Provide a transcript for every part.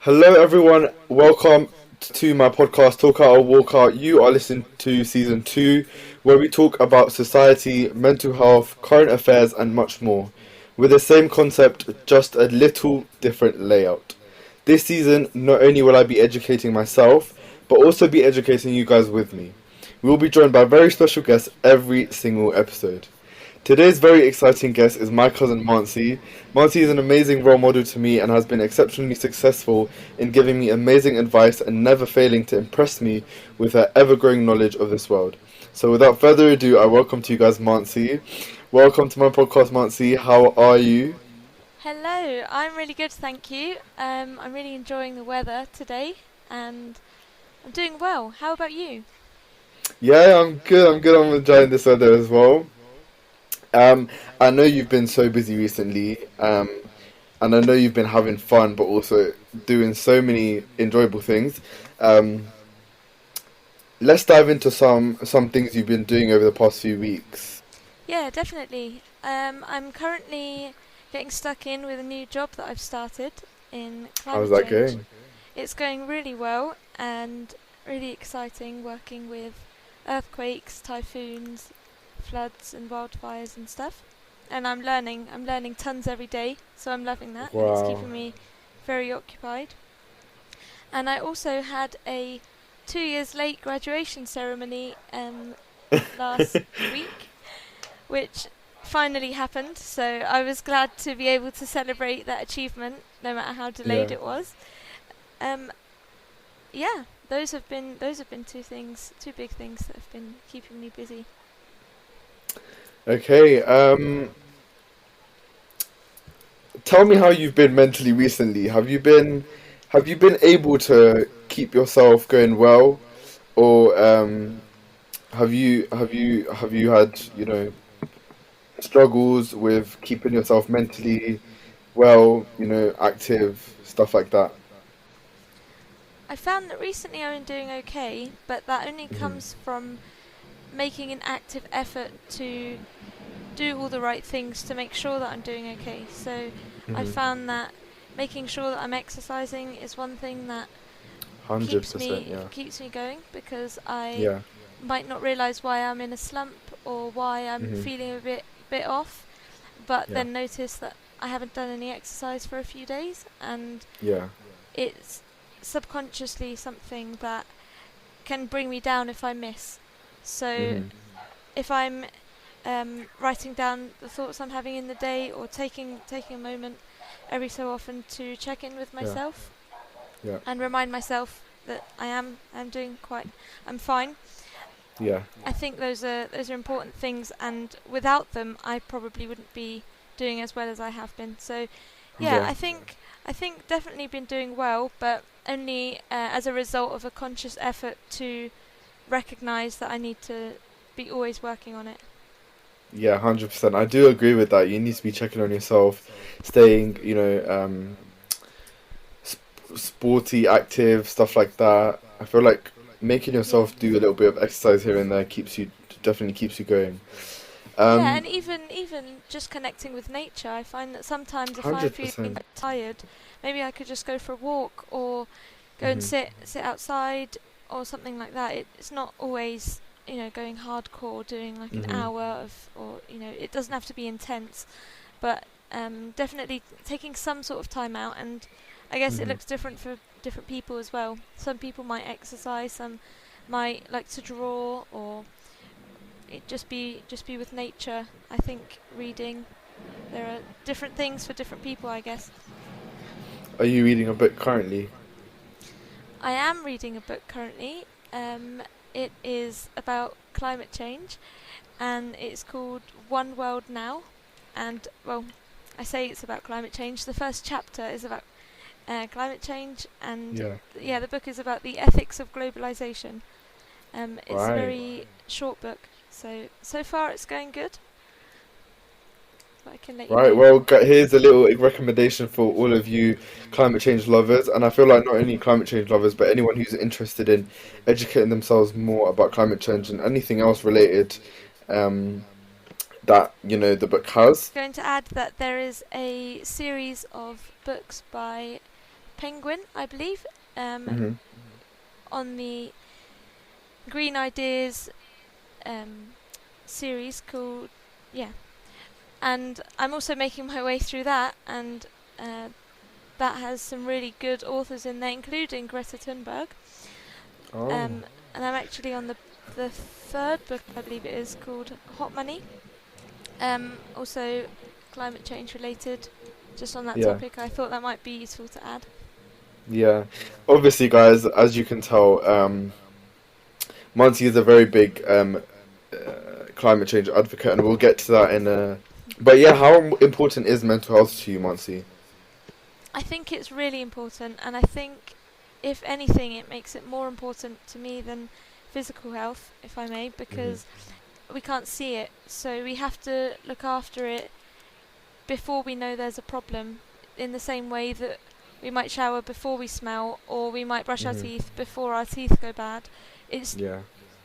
Hello, everyone. Welcome to my podcast, Talk Out or Walk Out. You are listening to season two, where we talk about society, mental health, current affairs, and much more. With the same concept, just a little different layout. This season, not only will I be educating myself, but also be educating you guys with me. We will be joined by very special guests every single episode. Today's very exciting guest is my cousin Mansi. Mansi is an amazing role model to me and has been exceptionally successful in giving me amazing advice and never failing to impress me with her ever-growing knowledge of this world. So without further ado, I welcome to you guys Mansi. Welcome to my podcast, Mansi. How are you? Hello, I'm really good, thank you. I'm really enjoying the weather today and I'm doing well. How about you? Yeah, I'm good. I'm good. I'm enjoying this weather as well. Um, I know you've been so busy recently. And I know you've been having fun, but also doing so many enjoyable things. Um, let's dive into some things you've been doing over the past few weeks. Yeah, definitely. I'm currently getting stuck in with a new job that I've started in How's climate that change. going? It's going really well and really exciting working with earthquakes, typhoons, floods and wildfires and stuff. And I'm learning tons every day, so I'm loving that and it's Wow. keeping me very occupied. And I also had a 2 years late graduation ceremony last week, which finally happened. So I was glad to be able to celebrate that achievement, no matter how delayed Yeah. it was. Um, yeah, those have been two big things that have been keeping me busy. Okay. Tell me how you've been mentally recently. Have you been able to keep yourself going well, or have you had struggles with keeping yourself mentally well, active, stuff like that? I found that recently I've been doing okay, but that only Hmm. comes from making an active effort to do all the right things to make sure that I'm doing okay. So I Hmm. found that making sure that I'm exercising is one thing that 100%, yeah. keeps me going because I Yeah. might not realize why I'm in a slump or why I'm Hmm. feeling a bit off, but Yeah. then notice that I haven't done any exercise for a few days and Yeah. it's subconsciously something that can bring me down if I miss. So Hmm. if I'm writing down the thoughts I'm having in the day or taking a moment every so often to check in with Yeah. myself Yeah. and remind myself that I'm doing quite I'm fine. Yeah. I think those are important things, and without them, I probably wouldn't be doing as well as I have been. So, yeah, Yeah. I think definitely been doing well, but only as a result of a conscious effort to recognize that I need to be always working on it. Yeah, 100%. I do agree with that. You need to be checking on yourself, staying, sporty, active, stuff like that. I feel like making Yeah. yourself do a little bit of exercise here and there definitely keeps you going. Yeah, and Um, even just connecting with nature, I find that sometimes if I'm feeling 100%. tired, maybe I could just go for a walk or go and Hmm. sit outside or something like that. It's not always going hardcore, doing like an Hmm. hour of or it doesn't have to be intense, but definitely taking some sort of time out. And I guess it Hmm. looks different for different people as well. Some people might exercise, some might like to draw or it just be with nature. I think reading. There are different things for different people, I guess. Are you reading a book currently? I am reading a book currently. It is about climate change, and it's called One World Now. And well, I say it's about climate change. The first chapter is about climate change, and Yeah. yeah, the book is about the ethics of globalization. It's a Right. very short book, so far it's going good. But I can let you Right, know. well, here's a little recommendation for all of you climate change lovers, and I feel like not only climate change lovers, but anyone who's interested in educating themselves more about climate change and anything else related, um, that the book has. Going to add that there is a series of books by Penguin, I believe, Mhm. on the Green Ideas series called, yeah. And I'm also making my way through that, and that has some really good authors in there, including Greta Thunberg. Oh. And I'm actually on the third book, I believe it is, called Hot Money. Also climate change related. Just on that Yeah. topic, I thought that might be useful to add. Yeah. Obviously, guys, as you can tell, Monty is a very big climate change advocate, and we'll get to that in a. But yeah, how important is mental health to you, Monty? I think it's really important, and I think, if anything, it makes it more important to me than physical health, if I may, Hmm. because we can't see it, so we have to look after it before we know there's a problem, in the same way that we might shower before we smell, or we might brush our Hmm. teeth before our teeth go bad. It's Yeah.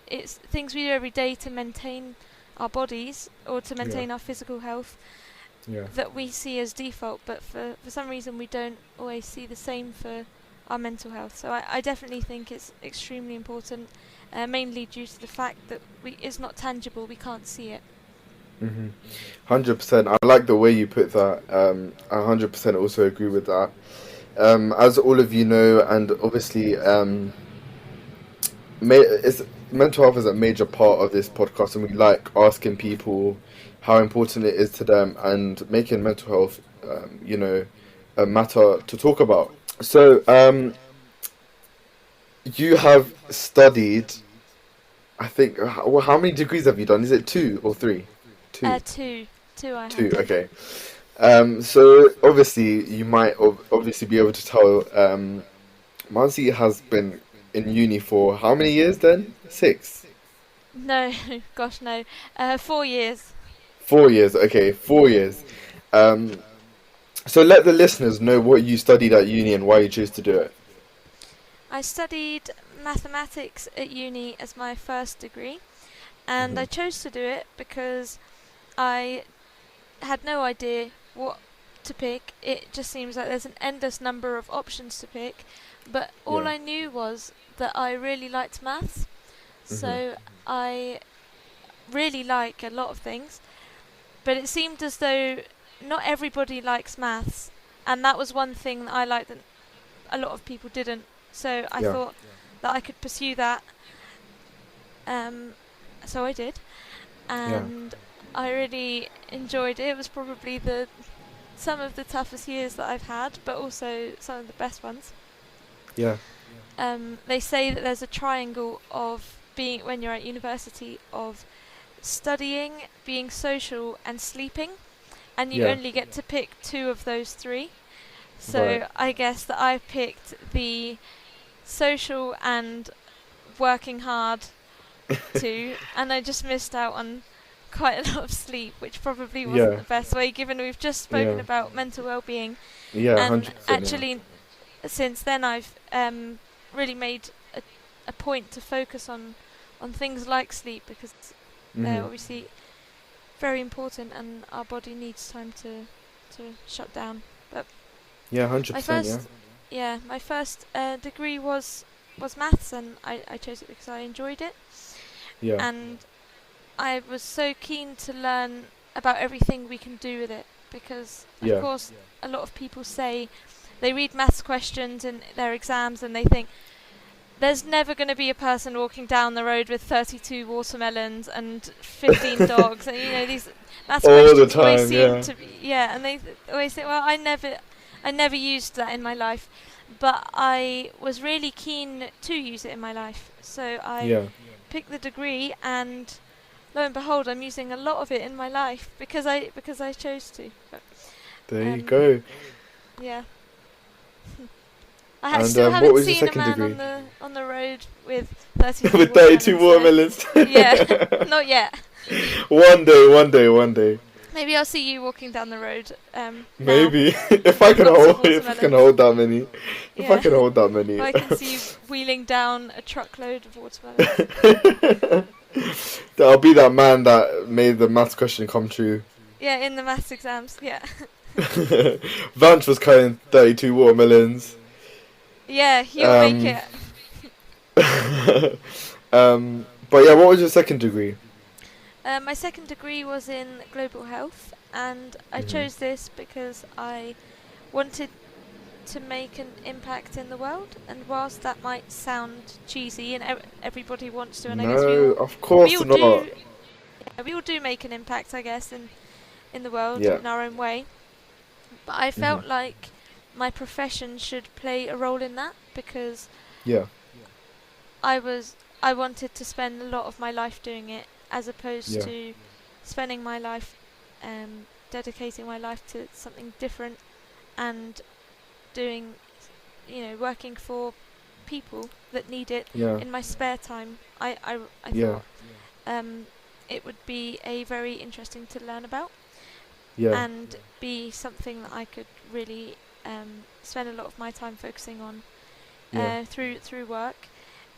it's things we do every day to maintain our bodies or to Yeah. maintain our physical health Yeah. that we see as default, but for some reason we don't always see the same for our mental health. So I definitely think it's extremely important, mainly due to the fact that it's not tangible, we can't see it. 100%. I like the way you put that. 100% also agree with that. As all of you know, and obviously, it's, mental health is a major part of this podcast, and we like asking people how important it is to them and making mental health, a matter to talk about. So, you have studied, I think, how many degrees have you done? Is it two or three? Two. Two, two I have Two, done. okay. So obviously you might obviously be able to tell, Mansi has been in uni for how many years then? Six? No, gosh, no. 4 years. 4 years, okay, 4 years. Um, so let the listeners know what you studied at uni and why you chose to do it. I studied mathematics at uni as my first degree, and Hmm. I chose to do it because I had no idea what to pick. It just seems like there's an endless number of options to pick, but all Yeah. I knew was that I really liked maths, Hmm. so I really like a lot of things, but it seemed as though not everybody likes maths, and that was one thing that I liked that a lot of people didn't. So I Yeah. thought that I could pursue that, so I did, Yeah. and I really enjoyed it. It was probably some of the toughest years that I've had, but also some of the best ones. Yeah. They say that there's a triangle of being when you're at university of studying, being social, and sleeping, and you Yeah. only get to pick two of those three. Right. So I guess that I picked the social and working hard two, and I just missed out on quite a lot of sleep, which probably wasn't Yeah. the best way, given we've just spoken Yeah. about mental well-being. Yeah. And 100%. Yeah. actually, since then, I've really made a point to focus on things like sleep, because they're Hmm. obviously very important, and our body needs time to shut down. But Yeah. hundred my percent. Yeah. first, yeah, my first degree was maths, and I chose it because I enjoyed it, Yeah. and I was so keen to learn about everything we can do with it, because of Yeah. course a lot of people say they read maths questions in their exams and they think there's never going to be a person walking down the road with 32 watermelons and 15 dogs, and these maths All the questions always time. seem Yeah. to be, yeah, and they always say, well, I never used that in my life, but I was really keen to use it in my life, so I Yeah. picked the degree, and lo and behold, I'm using a lot of it in my life because I chose to. But, There you um, go. yeah, I And still what haven't was your seen a second man degree? on the road with 32 With 32 watermelons. So watermelons. yeah, not yet. One day, one day, one day. Maybe I'll see you walking down the road now Maybe if I with can lots of hold, if I can watermelons. hold that many, if I Yeah, can hold that or many. I can see you wheeling down a truckload of watermelons. I'll be that man that made the maths question come true. Yeah, in the maths exams. Yeah, Vance was carrying 32 watermelons. Yeah, you'll make Um, it. but yeah, what was your second degree? My second degree was in global health, and I Hmm. chose this because I wanted to make an impact in the world. And whilst that might sound cheesy, and everybody wants to, and I guess No, of we course all not. do, we all do make an impact, I guess, in the world Yeah. in our own way. But I Hmm. felt like my profession should play a role in that because Yeah. I was I wanted to spend a lot of my life doing it, as opposed Yeah. to spending my life, dedicating my life to something different and doing, working for people that need it Yeah. in my spare time. I Yeah. thought, it would be a very interesting to learn about Yeah. and be something that I could really, spend a lot of my time focusing on, Yeah. through work.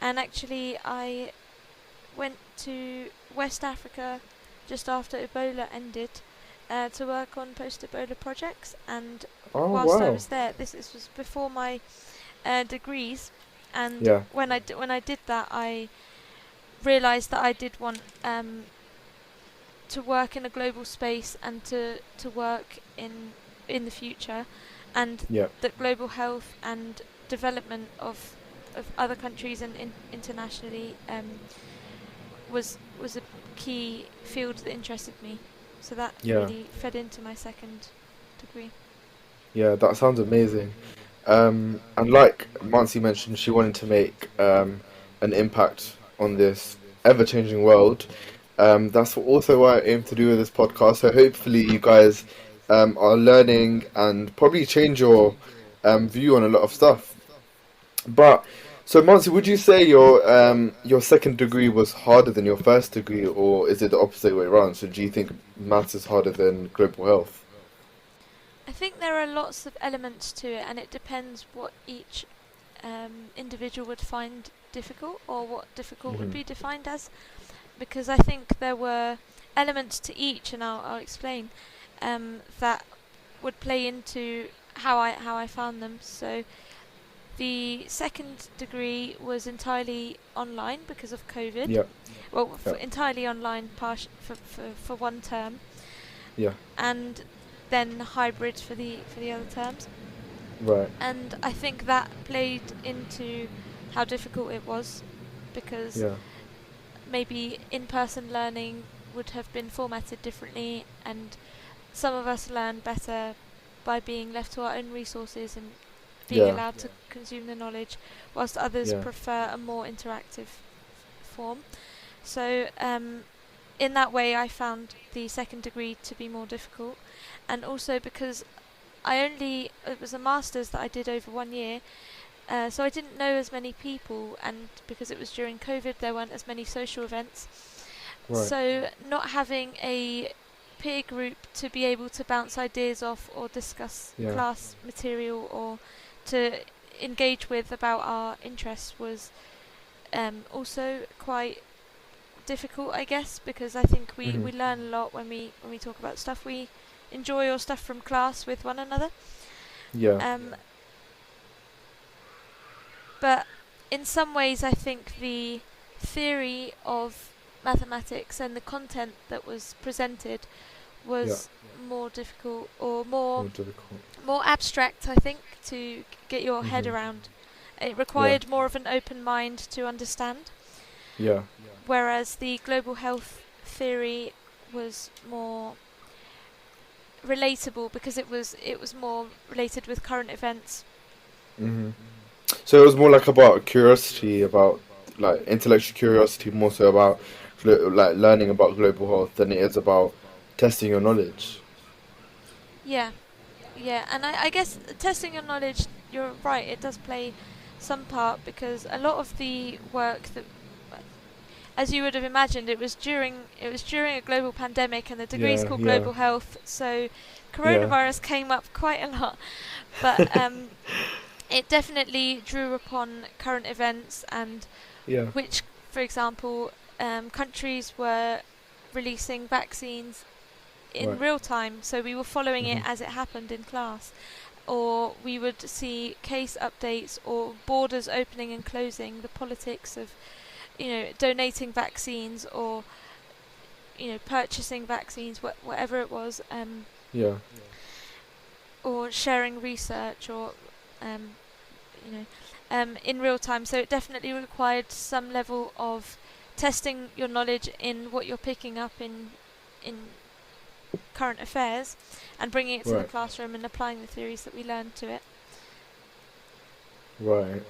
And actually, I went to West Africa just after Ebola ended, to work on post-Ebola projects. And Oh whilst I wow. was there, this was before my, degrees. And Yeah. when I did that, I realised that I did want, to work in a global space and to work in the future, and Yeah. that global health and development of other countries and internationally, was a key field that interested me. So that Yeah. really fed into my second degree. Yeah. That sounds amazing. And like Mansi mentioned, she wanted to make an impact on this ever-changing world. That's also what I aim to do with this podcast. So hopefully you guys are learning and probably change your view on a lot of stuff. But so Mansi, would you say your second degree was harder than your first degree, or is it the opposite way around? So do you think maths is harder than global health? I think there are lots of elements to it, and it depends what each, individual would find difficult, or what difficult would Hmm. be defined as. Because I think there were elements to each, and I'll explain, that would play into how I found them. So the second degree was entirely online because of COVID. Yeah. Well, Yeah. entirely online for one term, Yeah. and then hybrid for the other terms. Right. And I think that played into how difficult it was, because Yeah. maybe in-person learning would have been formatted differently, and some of us learn better by being left to our own resources and being Yeah. allowed to consume the knowledge, whilst others Yeah. prefer a more interactive form. So, in that way, I found the second degree to be more difficult, and also because it was a master's that I did over 1 year, so I didn't know as many people, and because it was during COVID, there weren't as many social events. Right. So not having a peer group to be able to bounce ideas off or discuss Yeah. class material or to engage with about our interests was, also quite difficult, I guess, because I think Hmm. we learn a lot when we talk about stuff we enjoy or stuff from class with one another. Yeah. Um, but in some ways, I think the theory of mathematics and the content that was presented Yeah. was more difficult, or More difficult. more abstract, I think, to get your head Hmm. around. It Yeah. required more of an open mind to understand, Yeah. whereas the global health theory was more relatable because it was more related with current events. Hmm. So it was more like about curiosity, about like intellectual curiosity, more so about like learning about global health than it is about testing your knowledge. Yeah, yeah, and I guess testing your knowledge, you're right, it does play some part, because a lot of the work that, as you would have imagined, it was during a global pandemic, and the degree's Yeah. called Yeah. global health, so Yeah. coronavirus came up quite a lot. But, it definitely drew upon current events, and Yeah. which, for example, countries were releasing vaccines in Right. real time, so we were following it Hmm. as it happened in class. or we would see case updates or borders opening and closing, the politics of, donating vaccines or, purchasing vaccines, whatever it was, Yeah. or sharing research or, um, you know, in real time. So it definitely required some level of testing your knowledge in what you're picking up in current affairs and bringing it to the Right. classroom and applying the theories that we learned to it. Right.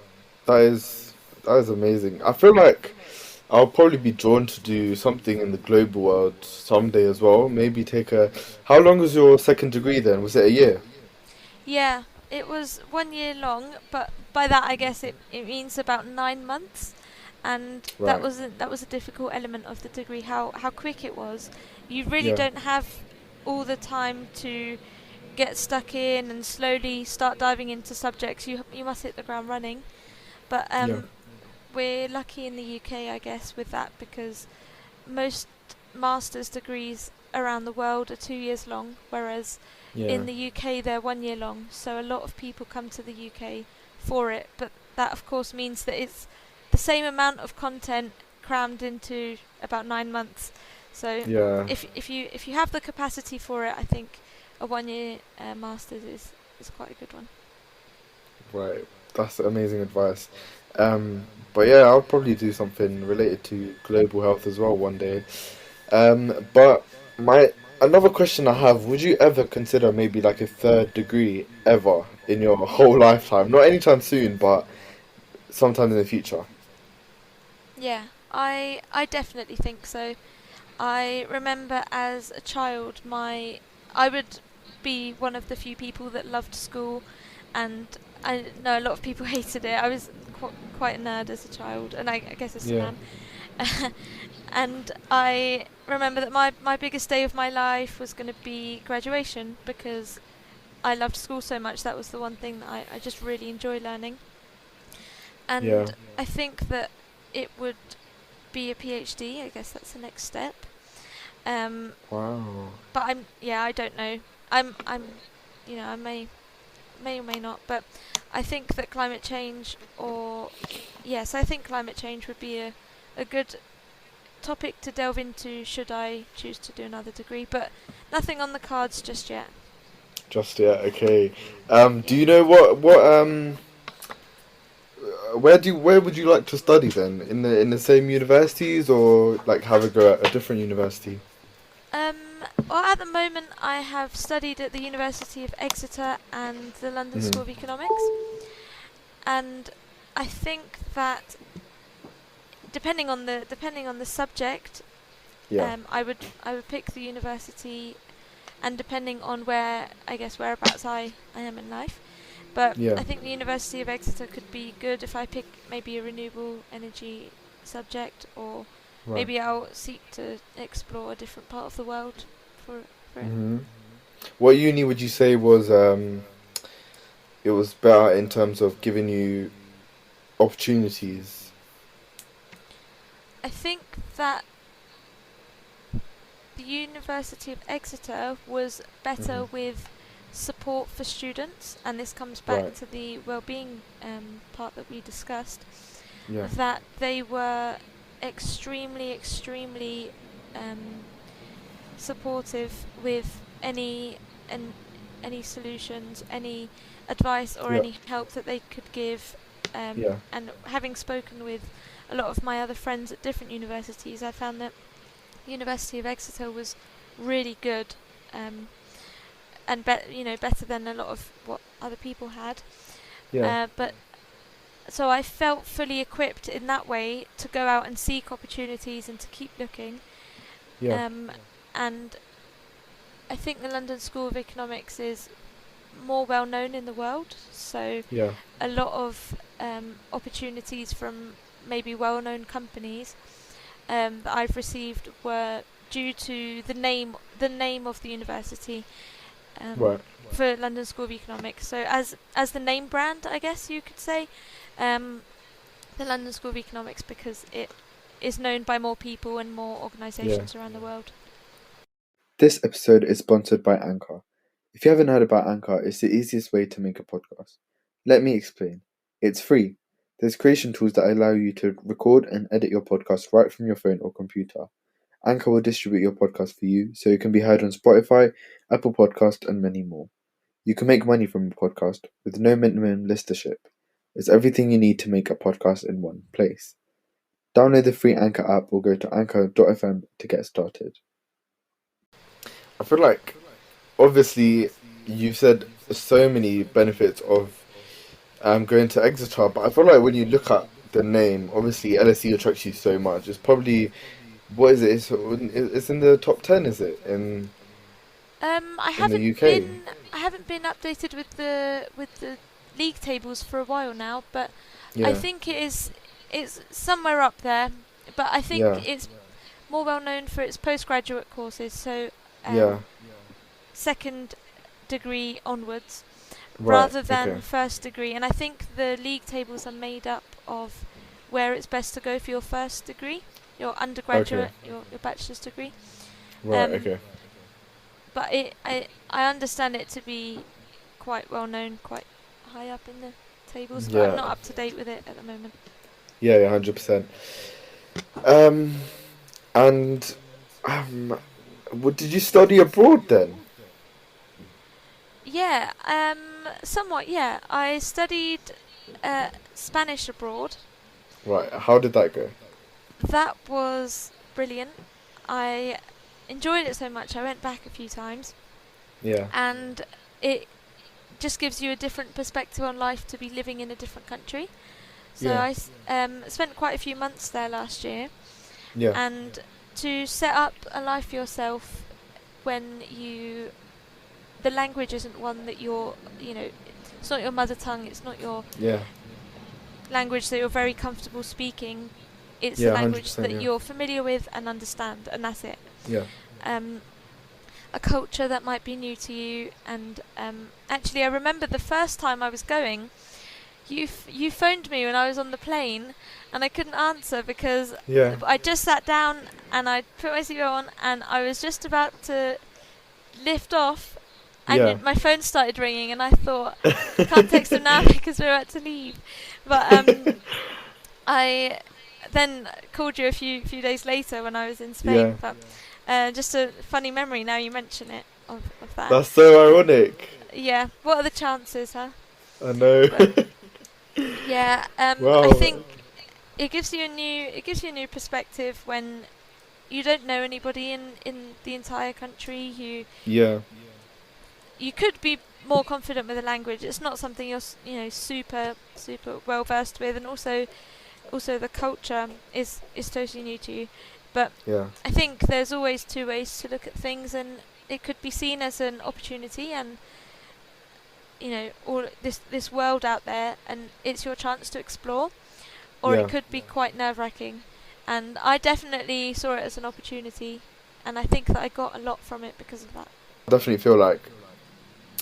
That is amazing. I feel like I'll probably be drawn to do something in the global world someday as well. Maybe take a. How long was your second degree then? Was it a year? Yeah, it was 1 year long, but by that I guess it means about 9 months, and that Right. was a difficult element of the degree. How quick it was. You really Yeah. don't have all the time to get stuck in and slowly start diving into subjects. You must hit the ground running. But Yeah. we're lucky in the UK, I guess, with that because most master's degrees around the world are 2 years long, whereas Yeah. in the UK they're 1 year long. So a lot of people come to the UK for it, but that of course means that it's the same amount of content crammed into about 9 months. So Yeah. if you have the capacity for it, I think a 1 year master's is quite a good one. Right. That's amazing advice. But yeah, I'll probably do something related to global health as well one day. But my another question I have, would you ever consider maybe like a third degree ever in your whole lifetime? Not anytime soon, but sometime in the future. Yeah, I definitely think so. I remember as a child, I would be one of the few people that loved school, and I know a lot of people hated it. I was quite a nerd as a child, and I guess I still Yeah. am. And I remember that my biggest day of my life was going to be graduation because I loved school so much. That was the one thing that I just really enjoy learning. Yeah. And I think that it would be a PhD. I guess that's the next step. Um, Wow. but I don't know. I may or may not. But I think that climate change, or yes, I think climate change would be a good topic to delve into should I choose to do another degree. But nothing on the cards just yet. Just yeah, okay. Do Yeah. you know where would you like to study then? In the same universities or like have a go at a different university? Well, at the moment, I have studied at the University of Exeter and the London Hmm. School of Economics, and I think that depending on the subject, Yeah. I would pick the university, and depending on whereabouts I am in life. But Yeah. I think the University of Exeter could be good if I pick maybe a renewable energy subject, or Right. maybe I'll seek to explore a different part of the world for it. Hmm. What uni would you say was it was better in terms of giving you opportunities? I think that the University of Exeter was better Hmm. with support for students, and this comes back Right. to the well-being part that we discussed. Yeah. That they were extremely, extremely um, supportive with and any solutions, any advice, or Yeah. any help that they could give. Yeah. And having spoken with a lot of my other friends at different universities, I found that the University of Exeter was really good, um, and better than a lot of what other people had. Yeah. But so I felt fully equipped in that way to go out and seek opportunities and to keep looking. Yeah. Um, and I think the London School of Economics is more well known in the world, so Yeah. a lot of opportunities from maybe well known companies that I've received were due to the name of the university, um, Right. for London School of Economics. So as the name brand, I guess you could say, um, the London School of Economics, because it is known by more people and more Yeah. organisations around the world. This episode is sponsored by Anchor. If you haven't heard about Anchor, it's the easiest way to make a podcast. Let me explain. It's free. There's creation tools that allow you to record and edit your podcast right from your phone or computer. Anchor will distribute your podcast for you so it can be heard on Spotify, Apple Podcast, and many more. You can make money from a podcast with no minimum listenership. It's everything you need to make a podcast in one place. Download the free Anchor app or go to anchor.fm to get started. I feel like, obviously, you've said so many benefits of going to Exeter, but I feel like when you look at the name, obviously LSE attracts you so much. It's probably, what is it? It's in the top 10, is it? I In the haven't UK? been updated with the league tables for a while now, but I Yeah, think it's somewhere up there. But I yeah, think it's more well known for its postgraduate courses, so yeah. second degree onwards, Right, rather okay. than first degree. And I think the league tables are made up of where it's best to go for your first degree, your Okay, undergraduate, your bachelor's degree. right, Um, okay. but I understand it to be quite well known, quite high up in the tables. But I'm Yeah, not up to date with it at the moment. yeah, yeah, 100%. Um, and um, did you study abroad then? Yeah, somewhat. Yeah, I studied Spanish abroad. Right, how did that go? That was brilliant. I enjoyed it so much. I went back a few times, Yeah, and it just gives you a different perspective on life to be living in a different country. So yeah, I spent quite a few months there last year, yeah, and to set up a life for yourself when the language isn't one that it's not your mother tongue, it's not your yeah, language that you're very comfortable speaking. It's the yeah, language 100%, that yeah, you're familiar with and understand, and that's it. yeah, Um, a culture that might be new to you, and actually, I remember the first time I was going. You phoned me when I was on the plane, and I couldn't answer because yeah, I just sat down and I put my seatbelt on, and I was just about to lift off, and yeah. my phone started ringing, and I thought I can't text him now because we're about to leave. But I then called you a few days later when I was in Yeah, Spain. But just a funny memory now you mention it of that. that's so ironic. Yeah, what are the chances, huh? I know. But yeah, I Wow. think it gives you a new perspective when you don't know anybody in the entire country. Yeah, You could be more confident with the language. It's not something you're super well versed with, and also the culture is totally new to you. But yeah, I think there's always two ways to look at things, and it could be seen as an opportunity, and all this world out there, and it's your chance to explore, or it yeah. could be quite nerve-wracking. And I definitely saw it as an opportunity, and I think that I got a lot from it because of that. I definitely feel like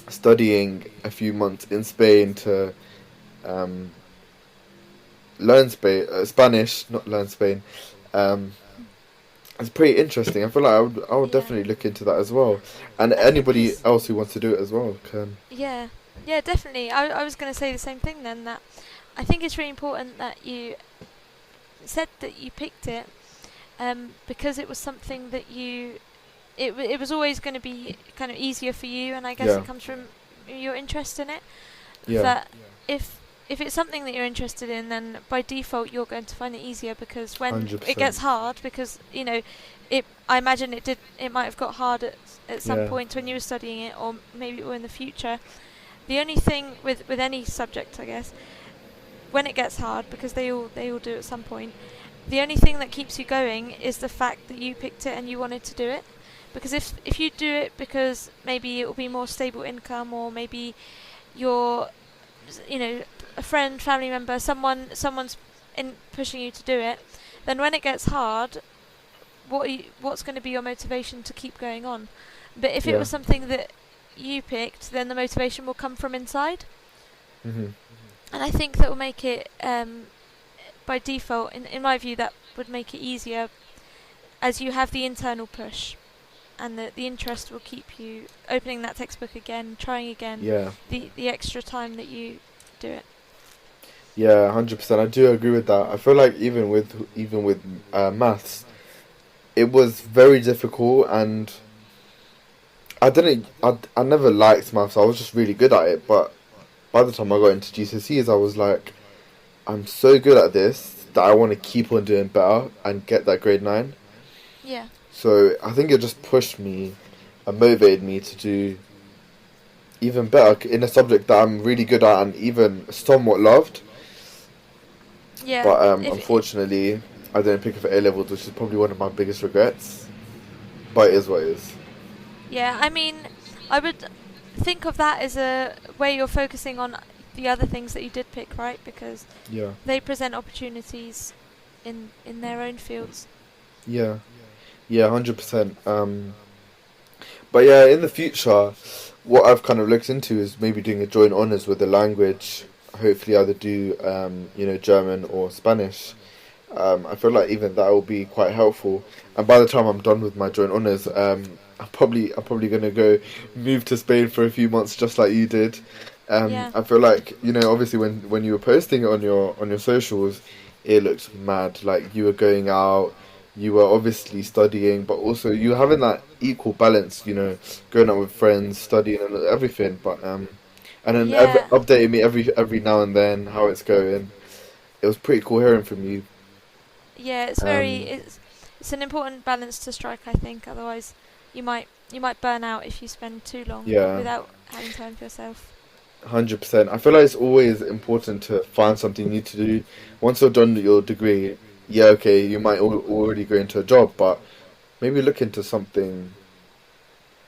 studying a few months in Spain to um, learn Spanish, not learn Spain. Um, it's pretty interesting. I feel like I would Yeah, definitely look into that as well. And I think anybody it's else who wants to do it as well can. yeah, yeah, definitely. I was going to say the same thing then, that I think it's really important that you said that you picked it, because it was something that it was always going to be kind of easier for you, and I guess Yeah, it comes from your interest in it. yeah, That if it's something that you're interested in, then by default you're going to find it easier, because when hundred it gets percent. hard, because I imagine it might have got hard at some Yeah, point when you were studying it, or maybe it will in the future. The only thing with any subject, I guess, when it gets hard, because they all do at some point, the only thing that keeps you going is the fact that you picked it and you wanted to do it. Because if you do it because maybe it will be more stable income, or maybe you're, you know, a friend, family member, someone's in pushing you to do it, then when it gets hard, what's going to be your motivation to keep going on? But if it yeah. was something that you picked, then the motivation will come from inside, Mhm. and I think that will make it, by default, in my view, that would make it easier, as you have the internal push. and the interest will keep you opening that textbook again, trying again. Yeah. The extra time that you do it. Yeah, 100%. I do agree with that. I feel like even with maths, it was very difficult, and I never liked maths. I was just really good at it, but by the time I got into GCSEs, I was like, I'm so good at this that I want to keep on doing better and get that grade 9. Yeah. So I think it just pushed me and motivated me to do even better in a subject that I'm really good at and even somewhat loved. Yeah. But If unfortunately, I didn't pick it for A levels, which is probably one of my biggest regrets. But it is what it is. Yeah, I mean, I would think of that as a way you're focusing on the other things that you did pick, right? Because Yeah. they present opportunities in their own fields. Yeah. Yeah, 100%. But yeah, in the future, what I've kind of looked into is maybe doing a joint honours with a language. Hopefully, either do German or Spanish. I feel like even that will be quite helpful. And by the time I'm done with my joint honours, I'm probably gonna go move to Spain for a few months, just like you did. Yeah. I feel like obviously when you were posting it on your socials, it looked mad. Like you were going out, you were obviously studying, but also you were having that equal balance. Going out with friends, studying and everything. But and then Yeah. updating me every now and then how it's going. It was pretty cool hearing from you. Yeah, Um, it's an important balance to strike, I think. Otherwise, you might burn out if you spend too long yeah, without having time for yourself. 100%. I feel like it's always important to find something new to do. Once you're done with your degree, yeah, okay, you might already go into a job, but maybe look into something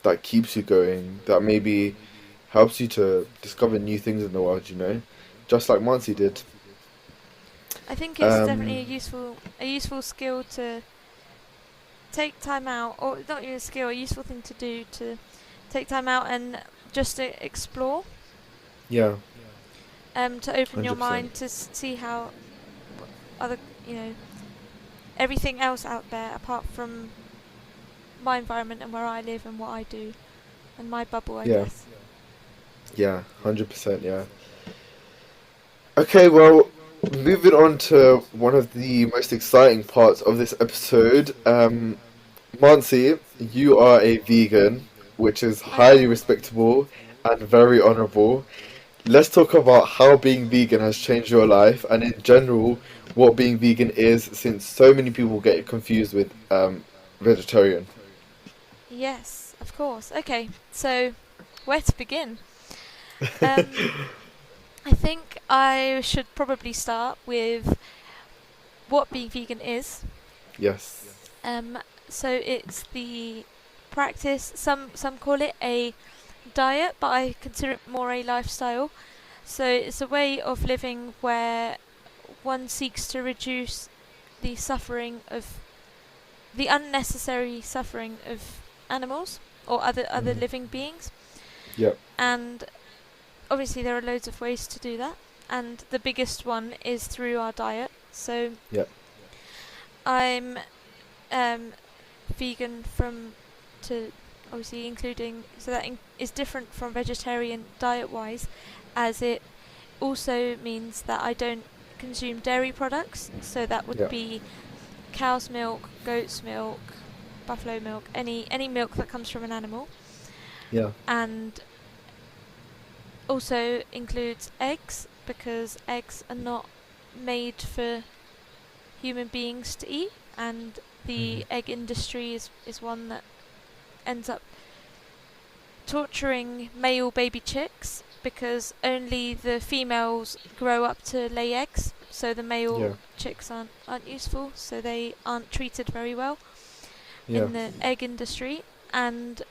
that keeps you going, that maybe helps you to discover new things in the world. Just like Mansi did. I think it's definitely Um, a useful skill to take time out, or not even a skill, a useful thing to do to take time out and just to explore, yeah, to open your 100%. mind to see how other, you know, everything else out there apart from my environment and where I live and what I do and my bubble, I Yeah, guess. yeah, 100%, yeah. Okay, well, moving on to one of the most exciting parts of this episode. Mansi, you are a vegan, which is I highly am. respectable and very honorable. Let's talk about how being vegan has changed your life and, in general, what being vegan is, since so many people get it confused with vegetarian. Yes, of course. Okay, so where to begin? Um, I think I should probably start with what being vegan is. Yes. Um, so it's the practice. Some call it a diet, but I consider it more a lifestyle. So it's a way of living where one seeks to reduce the suffering of the unnecessary suffering of animals or other Hmm. living beings. Yep. And obviously there are loads of ways to do that. And the biggest one is through our diet. So Yep. I'm um, vegan from to obviously including so that is different from vegetarian diet wise, as it also means that I don't consume dairy products. So that would Yep. be cow's milk, goat's milk, buffalo milk, any milk that comes from an animal, Yeah. and also includes eggs because eggs are not made for human beings to eat, and Hmm. the egg industry is one that ends up torturing male baby chicks because only the females grow up to lay eggs, so the Yeah. male chicks aren't useful, so they aren't treated very well Yeah. in the egg industry. And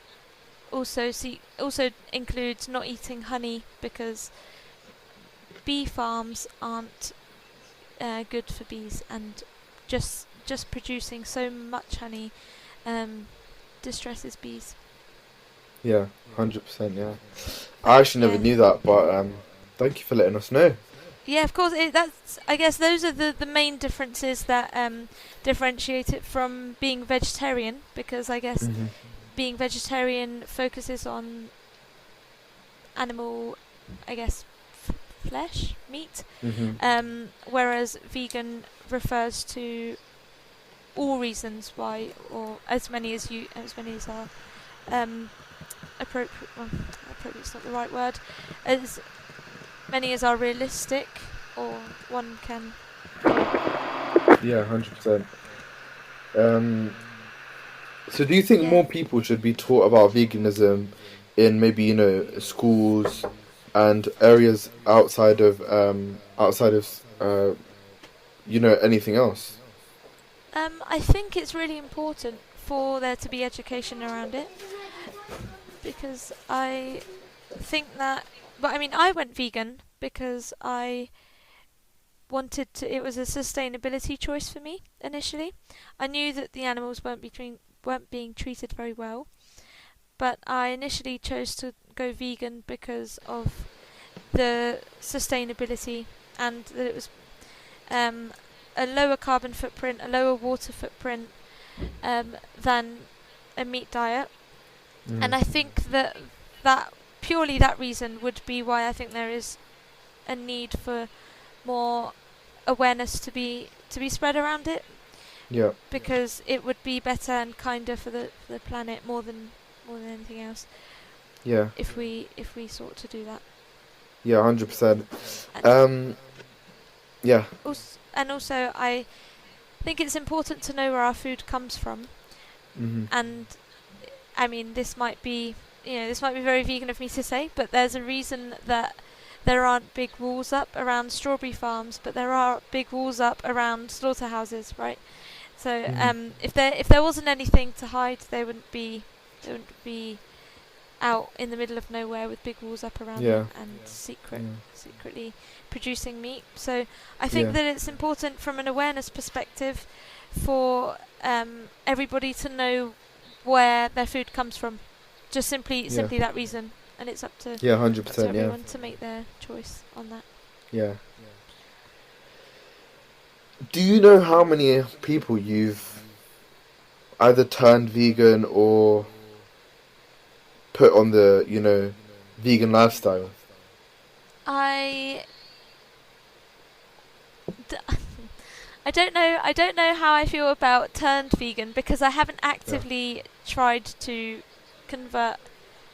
also includes not eating honey because bee farms aren't good for bees, and just producing so much honey um, distresses bees. Yeah. 100%. Yeah. I But actually never yeah, knew that, but thank you for letting us know. yeah, of course. That's I guess those are the main differences that differentiate it from being vegetarian. Because I guess Hmm. being vegetarian focuses on animal, I guess, flesh, meat, whereas vegan refers to all reasons why, or as many as are appropriate. Well, appropriate's not the right word. As many as are realistic, or one can. Yeah, 100%. So do you think Yeah. more people should be taught about veganism in maybe, schools and areas outside of anything else? I think it's really important for there to be education around it, because I think that. But I mean, I went vegan because I wanted to. It was a sustainability choice for me initially. I knew that the animals weren't being treated very well, but I initially chose to go vegan because of the sustainability, and that it was a lower carbon footprint, a lower water footprint than a meat diet. And I think that purely that reason would be why I think there is a need for more awareness to be spread around it, Yeah, because it would be better and kinder for the planet more than anything else yeah, if we sought to do that. yeah, 100%. And Yeah, also I think it's important to know where our food comes from. And I mean, this might be very vegan of me to say, but there's a reason that there aren't big walls up around strawberry farms, but there are big walls up around slaughterhouses, right? So if there wasn't anything to hide, they wouldn't be out in the middle of nowhere with big walls up around them and secretly producing meat. So I think that it's important from an awareness perspective for everybody to know where their food comes from. Just simply that reason, and it's up to 100%. everyone to make their choice on that. Yeah. Do you know how many people you've either turned vegan or put on the, vegan lifestyle? I don't know. I don't know how I feel about turned vegan, because I haven't actively tried to convert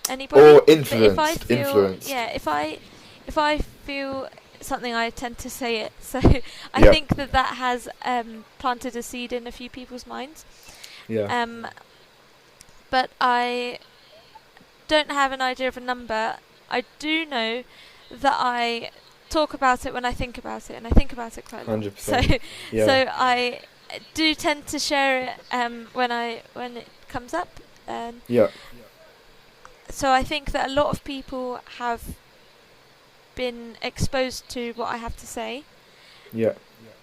anybody. Or But if I influenced. feel, if I feel something, I tend to say it. So I think that has planted a seed in a few people's minds. Yeah. But I don't have an idea of a number. I do know that I talk about it when I think about it, and I think about it quite a lot. 100%. So I do tend to share it when it comes up. So I think that a lot of people have been exposed to what I have to say. Yeah.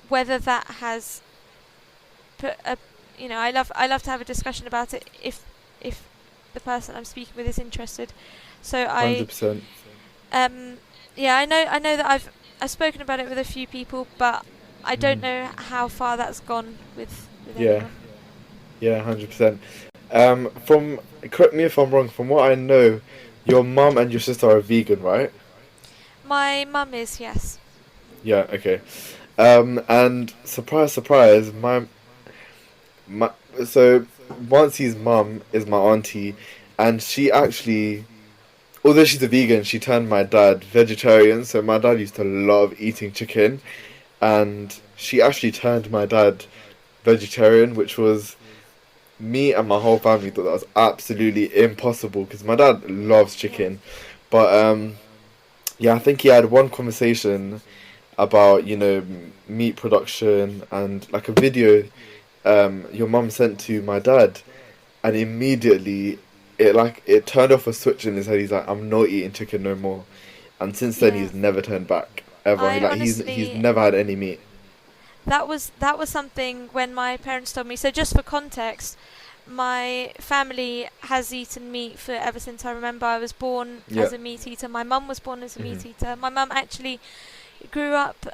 Whether that has put a, I love to have a discussion about it if the person I'm speaking with is interested. So 100%. I know that I've spoken about it with a few people, but I don't know how far that's gone with anyone. Yeah, 100%. Correct me if I'm wrong, from what I know, your mum and your sister are vegan, right? My mum is, yes. Yeah, okay. And surprise, surprise, so Mansi's mum is my auntie, and she actually, although she's a vegan, she turned my dad vegetarian. So my dad used to love eating chicken, and she actually turned my dad vegetarian, which was, me and my whole family thought that was absolutely impossible because my dad loves chicken. But I think he had one conversation about meat production and like a video your mum sent to my dad, and immediately it turned off a switch in his head. He's like, I'm not eating chicken no more, and since then he's never turned back ever. He's never had any meat. That was something when my parents told me. So just for context, my family has eaten meat for ever since I remember. I was born as a meat eater. My mum was born as a meat eater. My mum actually grew up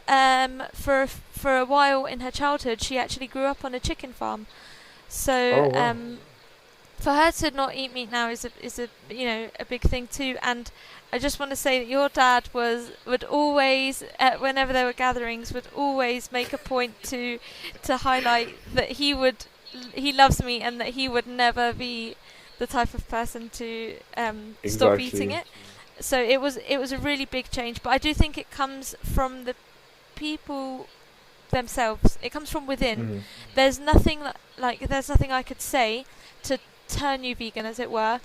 for a while in her childhood. She actually grew up on a chicken farm. So for her to not eat meat now is a a big thing too. And I just want to say that your dad would always, whenever there were gatherings, would always make a point to highlight that he loves meat and that he would never be the type of person to stop eating Exactly. it. So it was a really big change, but I do think it comes from the people themselves. It comes from within. Mm. There's nothing there's nothing I could say to turn you vegan, as it were.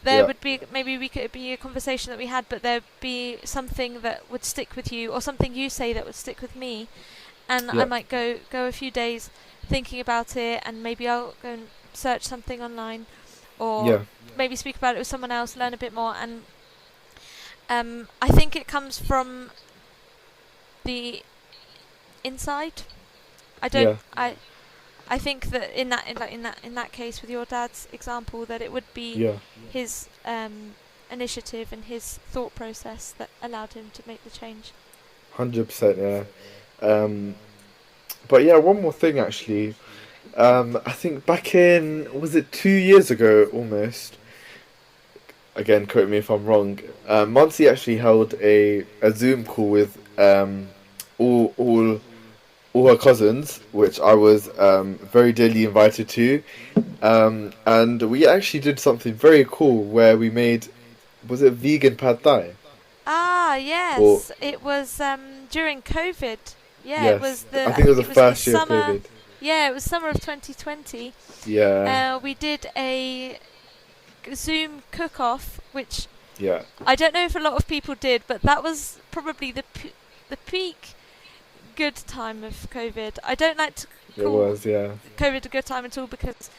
There Yeah. would be, maybe we could be a conversation that we had, but there'd be something that would stick with you, or something you say that would stick with me, and I Yeah. might go a few days thinking about it, and maybe I'll go and search something online, or Yeah. maybe speak about it with someone else, learn a bit more, and I think it comes from the inside. I don't. Yeah. I think that in that case with your dad's example, that it would be Yeah. his initiative and his thought process that allowed him to make the change. 100%. Yeah. Um, but yeah, one more thing actually. I think back in, was it 2 years ago almost? Again, correct me if I'm wrong. Muncie actually held a Zoom call with all all all her cousins, which I was very dearly invited to. And we actually did something very cool where we made, was it vegan pad thai? Ah, Or yes, it was during COVID. Yeah, it was yes, I think it was the it was the first year of summer. COVID. Yeah, it was summer of 2020. Yeah, We did a Zoom cook-off, which yeah, I don't know if a lot of people did, but that was probably the peak good time of COVID. I don't like to it call was, yeah, COVID a good time at all, because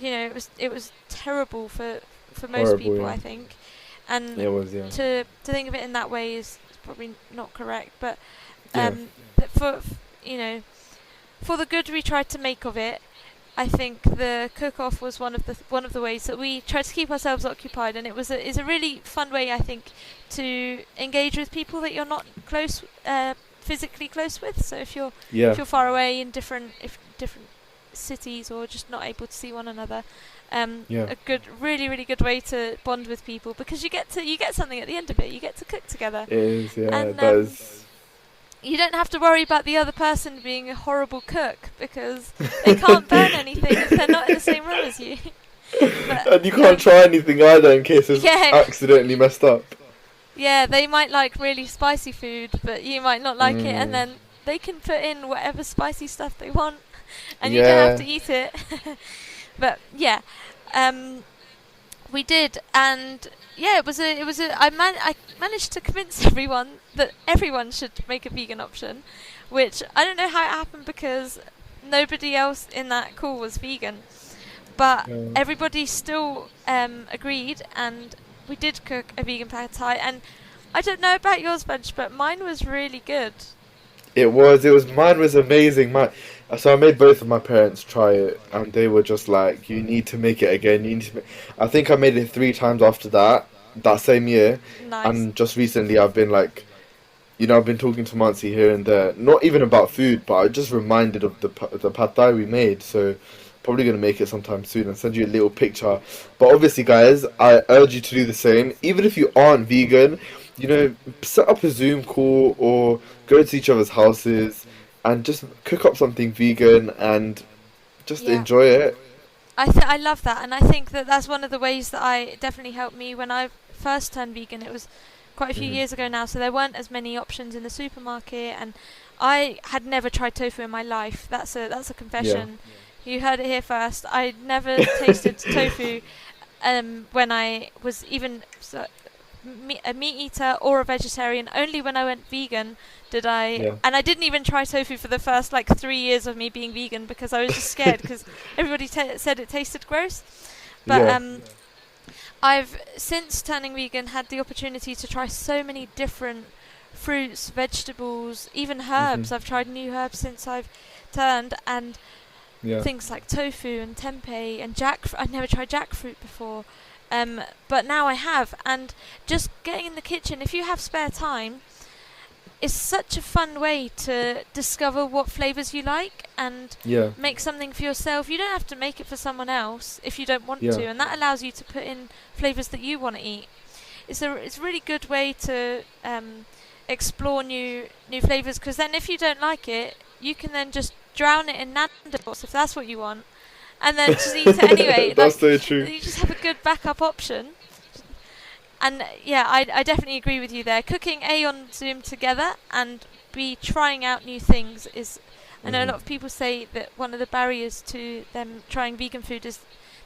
it was terrible for most horrible, people, yeah, I think. And it was, yeah, to think of it in that way is probably not correct, but yeah, that for the good we tried to make of it, I think the cook-off was one of the ways that we tried to keep ourselves occupied, and is a really fun way, I think, to engage with people that you're not physically close with. So if you're yeah, far away in different cities, or just not able to see one another, yeah. a really really good way to bond with people, because you get something at the end of it. You get to cook together, It is, yeah, and it does. you don't have to worry about the other person being a horrible cook, because they can't burn anything if they're not in the same room as you. But And you can't try anything either in case it's yeah, accidentally messed up. yeah, they might like really spicy food, but you might not like it, and Mm, then they can put in whatever spicy stuff they want, and you don't have yeah, to eat it. But yeah, um, we did, and yeah, I managed to convince everyone that everyone should make a vegan option, which I don't know how it happened, because nobody else in that call was vegan, but yeah. everybody still agreed, and we did cook a vegan pad thai. And I don't know about yours, Bench, but mine was really good. Mine was amazing. So I made both of my parents try it, and they were just like, "You need to make it again. You need to." I think I made it 3 times after that same year, Nice. and just recently I've been like, I've been talking to Mansi here and there, not even about food, but I just reminded of the pad thai we made. So probably gonna make it sometime soon and send you a little picture. But obviously, guys, I urge you to do the same. Even if you aren't vegan, set up a Zoom call or go to each other's houses and just cook up something vegan and just Yeah. enjoy it. I love that, and I think that that's one of the ways that I definitely helped me when I first turned vegan. It was quite a few Hmm. years ago now, so there weren't as many options in the supermarket, and I had never tried tofu in my life. That's a Yeah. confession. You heard it here first. I'd never tasted tofu when I was even a meat eater or a vegetarian. Only when I went vegan did I, Yeah. and I didn't even try tofu for the first 3 years of me being vegan, because I was just scared, because everybody said it tasted gross. But Yeah. I've, since turning vegan, had the opportunity to try so many different fruits, vegetables, even Mhm. herbs. I've tried new herbs since I've turned, and Yeah. things like tofu and tempeh and jackfruit. I'd never tried jackfruit before, but now I have. And just getting in the kitchen, if you have spare time, it's such a fun way to discover what flavors you like and Yeah, make something for yourself. You don't have to make it for someone else if you don't want yeah, to, and that allows you to put in flavors that you want to eat. It's a really good way to explore new flavors, because then if you don't like it, you can then just drown it in Nando's if that's what you want, and then just eat it anyway. that's Like, so true. you just have a good backup option. And yeah, I definitely agree with you there. Cooking A on Zoom together and B trying out new things is. I know a Hmm. lot of people say that one of the barriers to them trying vegan food is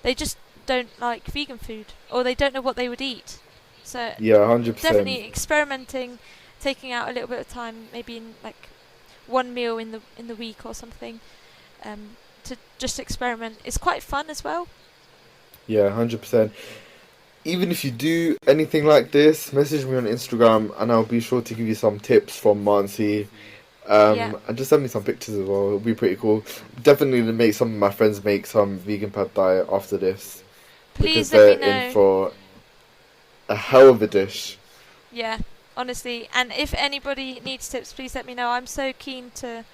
they just don't like vegan food, or they don't know what they would eat. So Yeah, 100%. definitely experimenting, taking out a little bit of time, maybe in like one meal in the week or something, to just experiment. It's quite fun as well. Yeah, 100%. Even if you do anything like this, message me on Instagram and I'll be sure to give you some tips from Mansi. Yeah, And just send me some pictures as well. It'll be pretty cool. Definitely to make some of my friends make some vegan pad thai after this because please let me they're in know. for a hell of a dish. Yeah, honestly. And if anybody needs tips, please let me know. I'm so keen to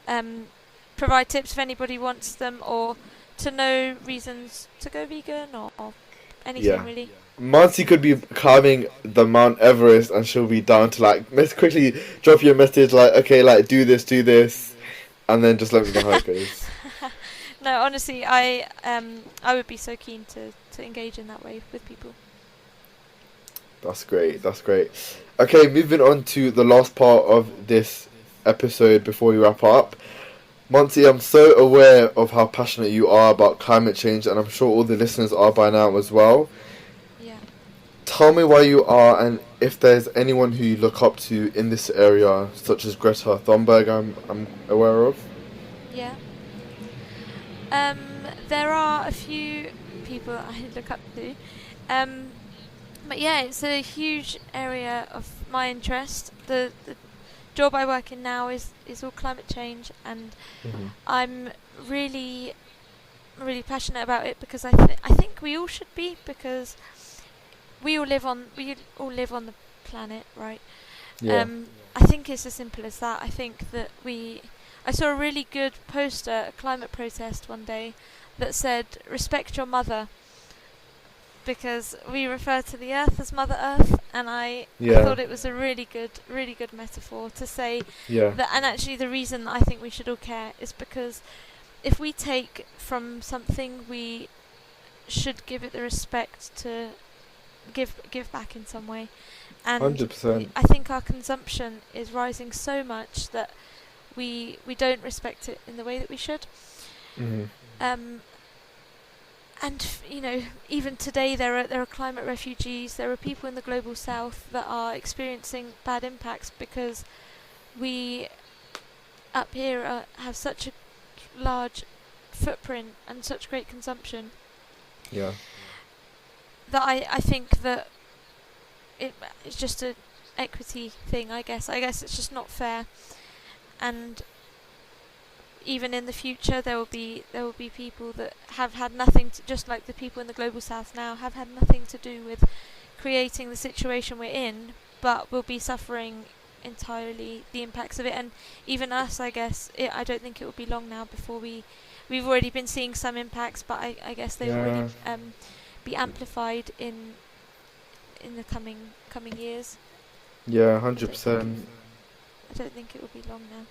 um, provide tips if anybody wants them, or to know reasons to go vegan, or anything Yeah. really. Mansi could be climbing the Mount Everest and she'll be down to like quickly drop you a message like, okay, like do this, and then just let me know how it goes. No, honestly, I would be so keen to engage in that way with people. That's great. That's great. Okay, moving on to the last part of this episode before we wrap up. Monty, I'm so aware of how passionate you are about climate change, and I'm sure all the listeners are by now as well. Yeah, Tell me why you are, and if there's anyone who you look up to in this area, such as Greta Thunberg, I'm aware of. yeah. There are a few people I look up to. Um, but yeah, it's a huge area of my interest. The job I work in now is all climate change, and Hmm. I'm really really passionate about it because I think we all should be, because we all live on the planet, right? Yeah. I think it's as simple as that. I think that I saw a really good poster at a climate protest one day that said "Respect your mother," because we refer to the Earth as Mother Earth, and I Yeah. thought it was a really good metaphor to say Yeah. that. And actually, the reason I think we should all care is because if we take from something, we should give it the respect to give back in some way. And 100%. I think our consumption is rising so much that we don't respect it in the way that we should. Hmm. Um, and even today there are climate refugees. There are people in the global south that are experiencing bad impacts because we up here have such a large footprint and such great consumption Yeah. that I think that it's just a equity thing. I guess it's just not fair. And even in the future, there will be people that have had nothing to, just like the people in the global south now, have had nothing to do with creating the situation we're in, but will be suffering entirely the impacts of it. And even us, I guess, I don't think it will be long now before we've already been seeing some impacts, but I guess they will Yeah. already be amplified in the coming years. Yeah. 100%. I don't think it will be long now.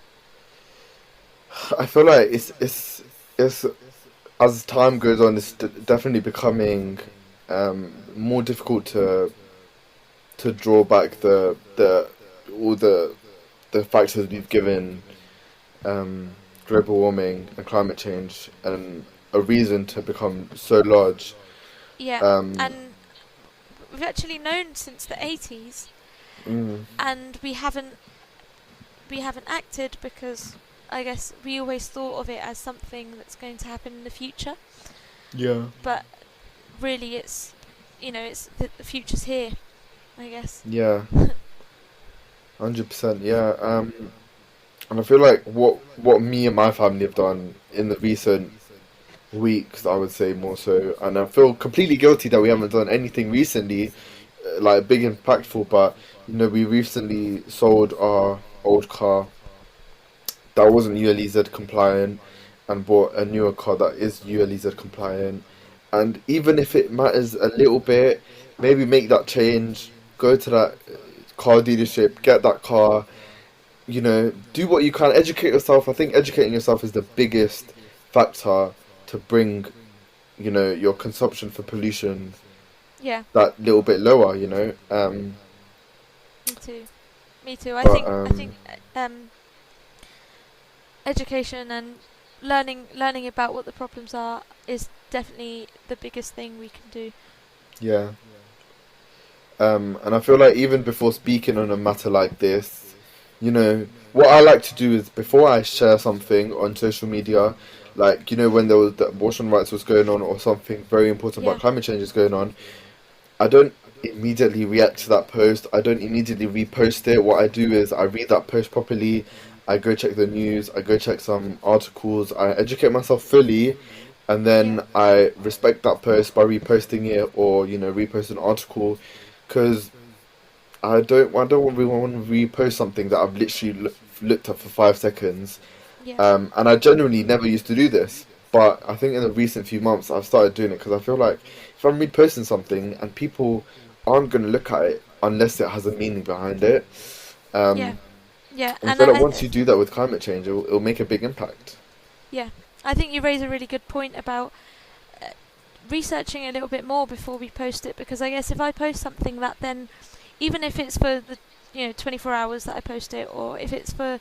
I feel like it's as time goes on, it's definitely becoming more difficult to draw back the all the factors we've given global warming and climate change and a reason to become so large. Yeah, Um, and we've actually known since the 80s, mm, and we haven't acted because I guess we always thought of it as something that's going to happen in the future. yeah, But really, it's the future's here, I guess. yeah, 100%, yeah. And I feel like what me and my family have done in the recent weeks, I would say more so, and I feel completely guilty that we haven't done anything recently, like big impactful. But we recently sold our old car that wasn't ULEZ compliant and bought a newer car that is ULEZ compliant. And even if it matters a little bit, maybe make that change, go to that car dealership, get that car, do what you can, educate yourself. I think educating yourself is the biggest factor to bring, your consumption for pollution Yeah, that little bit lower, me too. Me too. I but think I think education and learning about what the problems are is definitely the biggest thing we can do. yeah. And I feel like even before speaking on a matter like this, what I like to do is before I share something on social media, like, when there was the abortion rights was going on or something very important about Yeah, climate change is going on, I don't immediately react to that post. I don't immediately repost it. What I do is I read that post properly. I go check the news. I go check some articles. I educate myself fully, and yeah, then I respect that post by reposting it or repost an article, because I don't really want to repost something that I've literally looked at for 5 seconds. yeah, And I genuinely never used to do this, but I think in the recent few months I've started doing it because I feel like if I'm reposting something and people aren't going to look at it unless it has a meaning behind it, yeah, um, yeah. and I And feel like once you do that with climate change, it'll make a big impact. yeah, I think you raise a really good point about researching a little bit more before we post it, because I guess if I post something that then, even if it's for the 24 hours that I post it, or if it's for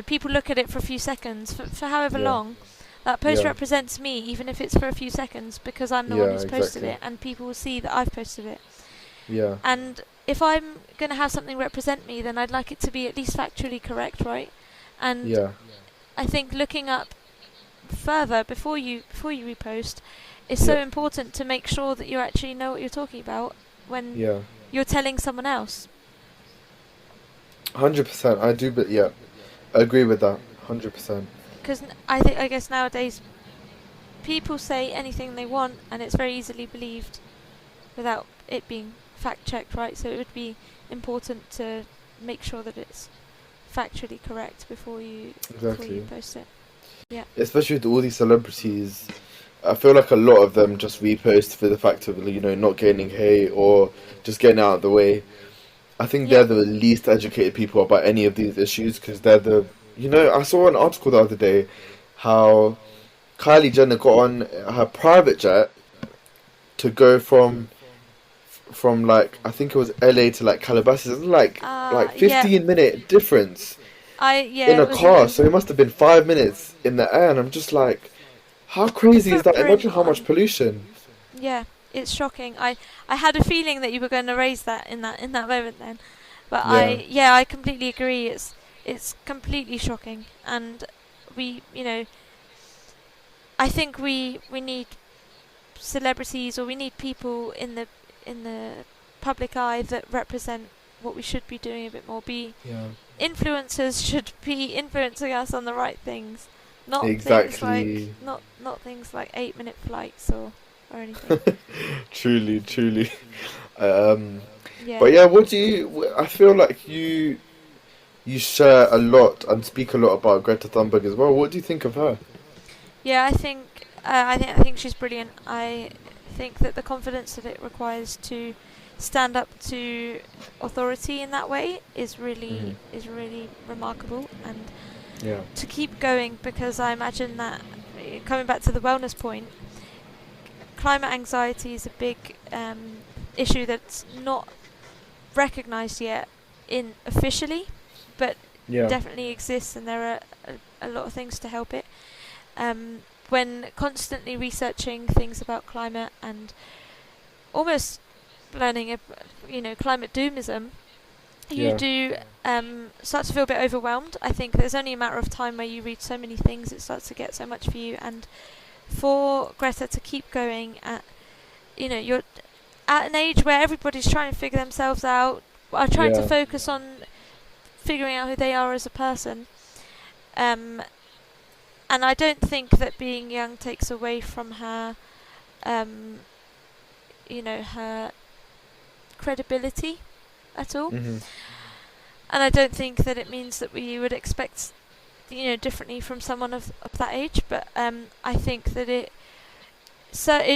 people look at it for a few seconds, for however Yeah, long, that post yeah, represents me, even if it's for a few seconds, because I'm the one yeah, who's posted exactly. it, and people will see that I've posted it. Yeah, And if I'm going to have something represent me, then I'd like it to be at least factually correct, right? And yeah, I think looking up further before you repost is yeah, so important to make sure that you actually know what you're talking about when yeah. you're telling someone else. 100%. I do, but yeah, I agree with that. 100%. Because I guess nowadays people say anything they want, and it's very easily believed without it being fact checked, right? So it would be important to make sure that it's factually correct before you Exactly. post it. Yeah. Especially with all these celebrities, I feel like a lot of them just repost for the fact of not gaining hate or just getting out of the way. I think they're Yeah. the least educated people about any of these issues because they're the I saw an article the other day how Kylie Jenner got on her private jet to go from like I think it was LA to like Calabasas. It was like Yeah. 15-minute difference in It a was car, so it amazing. must have been 5 minutes in the air, and I'm just like, how The crazy is that? footprint Imagine how much on. pollution. Yeah, it's shocking. I had a feeling that you were going to raise that in that moment then, but Yeah, I completely agree. It's completely shocking, and we I think we need celebrities, or we need people in the public eye that represent what we should be doing a bit more. Be yeah, influencers should be influencing us on the right things, exactly. not things like 8-minute flights or anything. Truly, truly. Um, Yeah. but yeah, what do you? I feel like you share a lot and speak a lot about Greta Thunberg as well. What do you think of her? Yeah, I think she's brilliant. I think that the confidence that it requires to stand up to authority in that way is Hmm. really remarkable, and Yeah, to keep going, because I imagine that coming back to the wellness point, climate anxiety is a big issue that's not recognised yet in officially, but yeah, definitely exists, and there are a lot of things to help it. When constantly researching things about climate and almost learning, climate doomism, you yeah, do start to feel a bit overwhelmed. I think there's only a matter of time where you read so many things, it starts to get so much for you. And for Greta to keep going you're at an age where everybody's trying to figure themselves out, are trying to yeah, focus on figuring out who they are as a person. Um, and I don't think that being young takes away from her, um, her credibility at all. hmm And I don't think that it means that we would expect, differently from someone of that age. But I think that it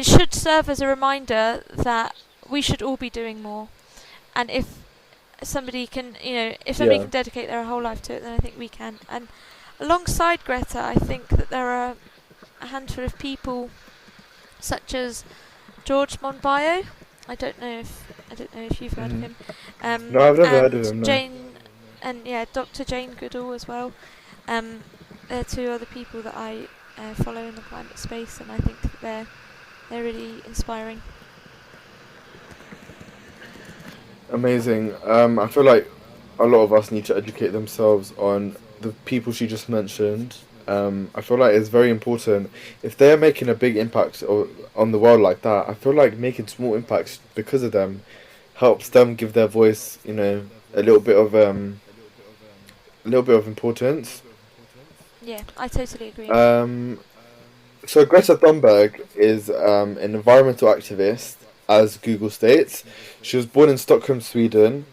should serve as a reminder that we should all be doing more. And if somebody can, if somebody Yeah. can dedicate their whole life to it, then I think we can. And alongside Greta, I think that there are a handful of people, such as George Monbiot. I don't know if you've heard of Hmm. him. No, I've never heard of And him. No. Jane, and yeah, Dr. Jane Goodall as well. They're two other people that I follow in the climate space, and I think that they're really inspiring. Amazing. I feel like a lot of us need to educate themselves on the people she just mentioned. I feel like it's very important if they're making a big impact on the world like that. I feel like making small impacts because of them helps them give their voice, a little bit of importance. Yeah, I totally agree. Um, so Greta Thunberg is an environmental activist, as Google states. She was born in Stockholm, Sweden,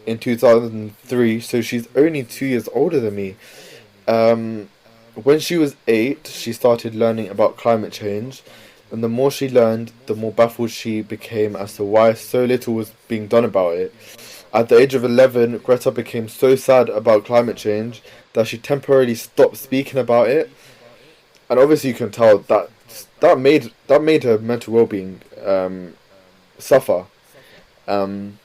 in 2003, so she's only 2 years older than me. Um, when she was 8, she started learning about climate change, and the more she learned, the more baffled she became as to why so little was being done about it. At the age of 11, Greta became so sad about climate change that she temporarily stopped speaking about it, and obviously you can tell that that made her mental well-being suffer. Um,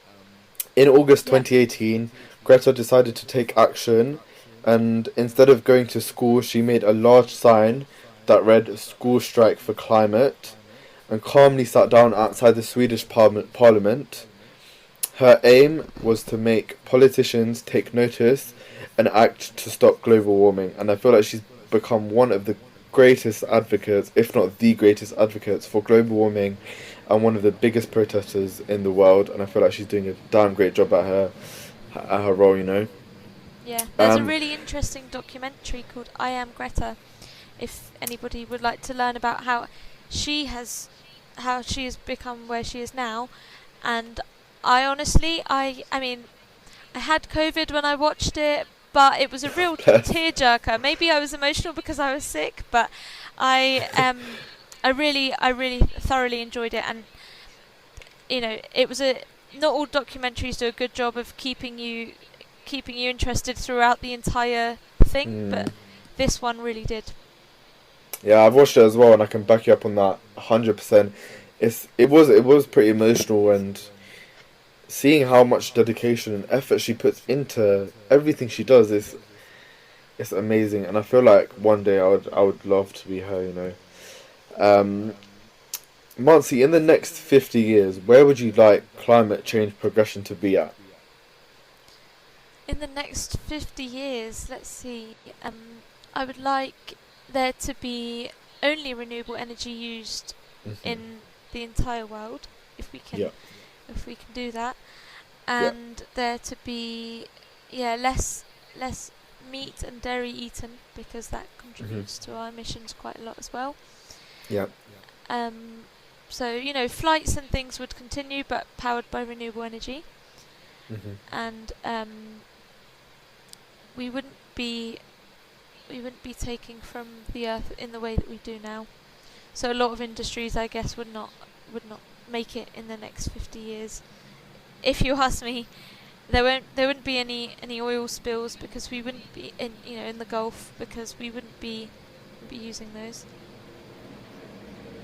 in August Yeah, 2018, Greta decided to take action, and instead of going to school, she made a large sign that read "School Strike for Climate" and calmly sat down outside the Swedish parliament. Her aim was to make politicians take notice and act to stop global warming, and I feel like she's become one of the greatest advocates, if not the greatest advocates, for global warming and one of the biggest protesters in the world, and I feel like she's doing a damn great job at her role. yeah. There's a Um, really interesting documentary called "I Am Greta." If anybody would like to learn about she has how she has become where she is now, and I mean, I had COVID when I watched it, but it was a real Bless. tearjerker. Maybe I was emotional because I was sick, but I I really thoroughly enjoyed it, and it was a not all documentaries do a good job of keeping you interested throughout the entire thing, but mm, this one really did. yeah, I've watched it as well, and I can back you up on that 100%. It was pretty emotional, and seeing how much dedication and effort she puts into everything she does is it's amazing, and I feel like one day I would love to be her. Um, Monty, in the next 50 years, where would you like climate change progression to be at? In the next 50 years, let's see, I would like there to be only renewable energy used Hmm. in the entire world, if we Yeah, can if we can do that, yeah, and there to be less meat and dairy eaten, because that hmm, contributes to our emissions quite a lot as well. yeah, Um, so flights and things would continue, but powered by renewable energy, hmm, and we wouldn't be we wouldn't be taking from the earth in the way that we do now. So a lot of industries, I guess, would not make it in the next 50 years. If you ask me, there wouldn't be any oil spills, because we wouldn't be in the Gulf, because we wouldn't be using those,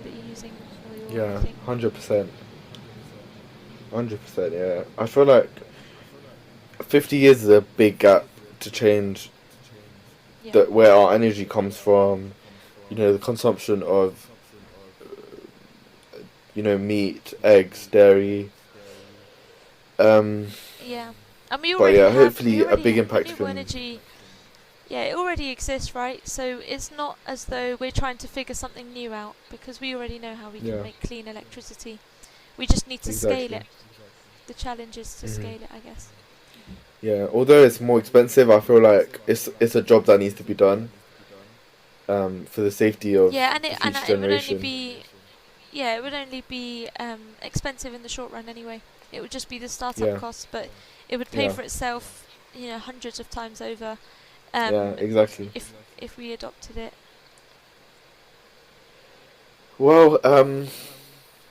be using oil or yeah, anything. 100%, 100%. Yeah, I feel like 50 years is a big gap to change Yeah, that where our energy comes from. The consumption of meat, eggs, dairy. Um, yeah. And we but already yeah, have hopefully a big impact renewable can. energy. Yeah, it already exists, right? So it's not as though we're trying to figure something new out, because we already know how we can Yeah, make clean electricity. We just need to scale exactly. it. The challenge is to Hmm. scale it, I guess. Yeah, although it's more expensive, I feel like it's a job that needs to be done. For the safety of Yeah, the and future it would only generation. be expensive in the short run anyway. It would just be the startup Yeah, costs, but it would pay yeah, for itself hundreds of times over. Yeah, Um, exactly. if we adopted it. Well,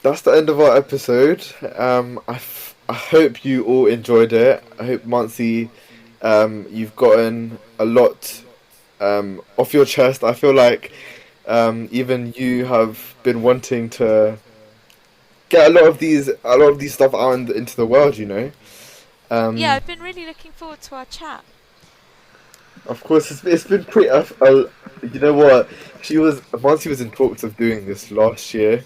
that's the end of our episode. I hope you all enjoyed it. I hope, Mansi, you've gotten a lot off your chest. I feel like even you have been wanting to get a lot of these stuff out into the world. Yeah, Um, I've been really looking forward to our chat. of course, it's been pretty. You know what? Mansi was in talks of doing this last year,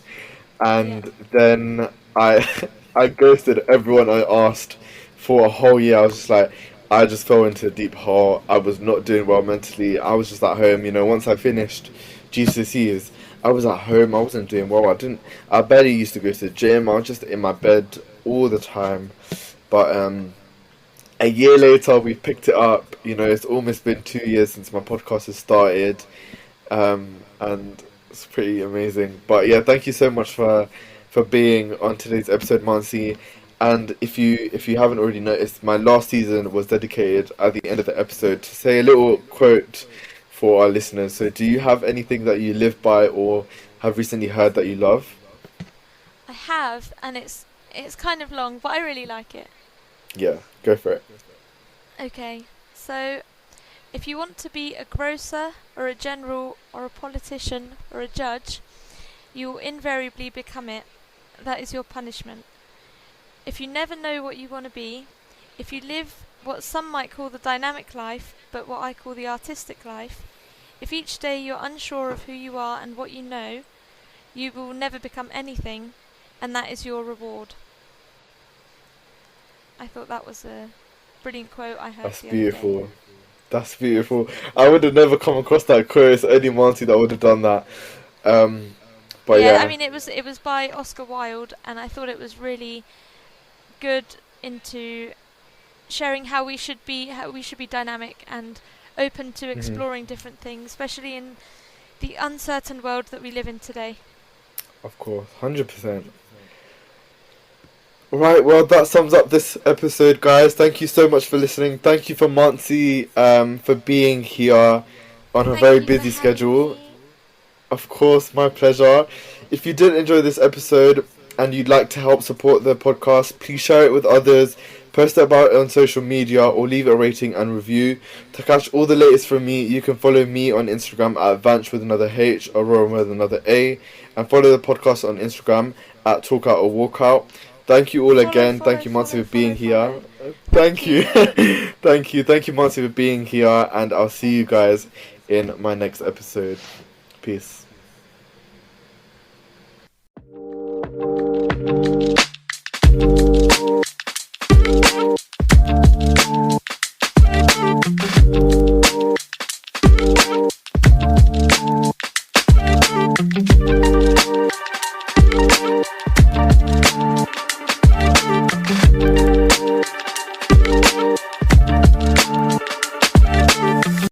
Yeah. and then I I ghosted everyone I asked for a whole year. I was just like, I just fell into a deep hole. I was not doing well mentally. I was just at home. Once I finished GCSEs, I was at home. I wasn't doing well. I barely used to go to the gym. I was just in my bed all the time. But a year later, we picked it up. It's almost been 2 years since my podcast has started, and it's pretty amazing. But yeah, thank you so much for being on today's episode, Mansi. And if you haven't already noticed, my last season was dedicated at the end of the episode to say a little quote for our listeners. So, do you have anything that you live by or have recently heard that you love? I have, and it's kind of long, but I really like it. Yeah, go for it. Okay, so if you want to be a grocer or a general or a politician or a judge, you will invariably become it. That is your punishment. If you never know what you want to be, if you live what some might call the dynamic life, but what I call the artistic life, if each day you're unsure of who you are and what you know, you will never become anything, and that is your reward. I thought that was a brilliant quote I heard That's the other day. beautiful. That's beautiful. I would have never come across that quote. It's only Monty that would have done that. Um, but Yeah, I yeah. mean it was by Oscar Wilde, and I thought it was really good into sharing how we should be dynamic and open to Mhm. exploring different things, especially in the uncertain world that we live in today. Of course, 100%. Right, well, that sums up this episode, guys. Thank you so much for listening. Thank you for Mansi for being here on a Thank very you for busy having schedule. me. Of course, my pleasure. If you did enjoy this episode and you'd like to help support the podcast, please share it with others, post it about it on social media, or leave a rating and review. To catch all the latest from me, you can follow me on Instagram at Vanch with another H, Aurora with another A, and follow the podcast on Instagram at Talkout or Walkout. Thank you all Follow, again. Thank follow, you, Monty, follow, for being follow, here. follow. Thank Thank you. you. Thank you, Monty, for being here, and I'll see you guys in my next episode. Peace.